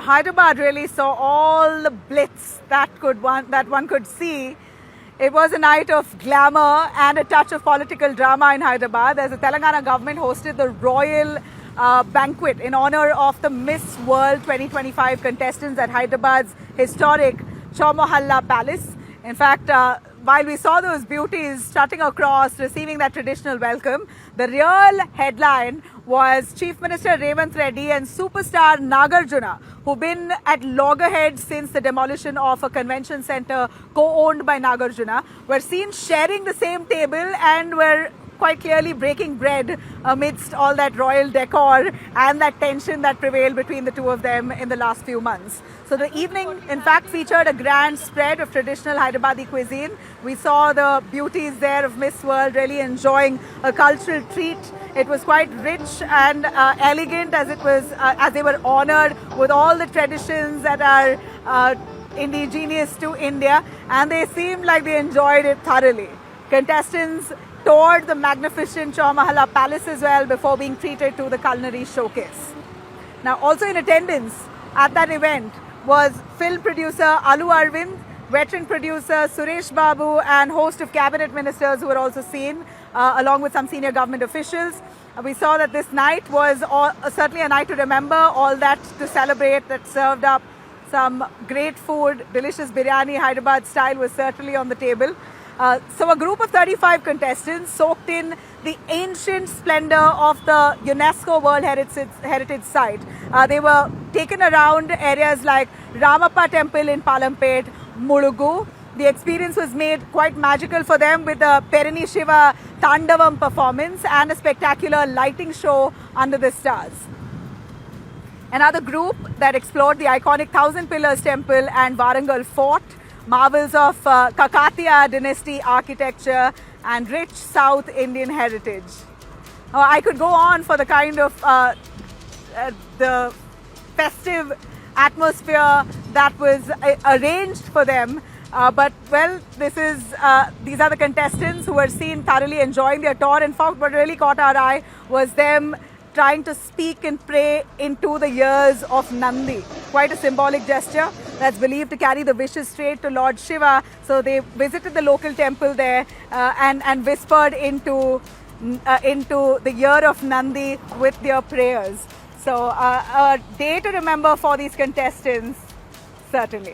Hyderabad really saw all the blitz that one could see. It was a night of glamour and a touch of political drama in Hyderabad as the Telangana government hosted the royal banquet in honor of the Miss World 2025 contestants at Hyderabad's historic Chowmahalla Palace. In fact, while we saw those beauties strutting across, receiving that traditional welcome, the real headline was Chief Minister Revanth Reddy and superstar Nagarjuna, who've been at loggerheads since the demolition of a convention center co-owned by Nagarjuna, were seen sharing the same table and were quite clearly breaking bread amidst all that royal decor and that tension that prevailed between the two of them in the last few months. So the evening, in fact, featured a grand spread of traditional Hyderabadi cuisine. We saw the beauties there of Miss World really enjoying a cultural treat. It was quite rich and elegant as they were honored with all the traditions that are indigenous to India, and they seemed like they enjoyed it thoroughly. Contestants toured the magnificent Chowmahalla Palace as well before being treated to the culinary showcase. Now, also in attendance at that event was film producer Alu Arvind, veteran producer Suresh Babu, and host of cabinet ministers who were also seen, along with some senior government officials. We saw that this night was certainly a night to remember, all that to celebrate, that served up some great food, delicious biryani, Hyderabad style was certainly on the table. So a group of 35 contestants soaked in the ancient splendor of the UNESCO World Heritage Site. They were taken around areas like Ramappa Temple in Palampet, Mulugu. The experience was made quite magical for them with the Perini Shiva Tandavam performance and a spectacular lighting show under the stars. Another group that explored the iconic Thousand Pillars Temple and Warangal Fort, marvels of Kakatiya dynasty architecture and rich South Indian heritage. I could go on for the kind of the festive atmosphere that was arranged for them. But well, these are the contestants who were seen thoroughly enjoying their tour. In fact, what really caught our eye was them trying to speak and pray into the ears of Nandi. Quite a symbolic gesture that's believed to carry the wishes straight to Lord Shiva. So they visited the local temple there and whispered into the ear of Nandi with their prayers. So a day to remember for these contestants, certainly.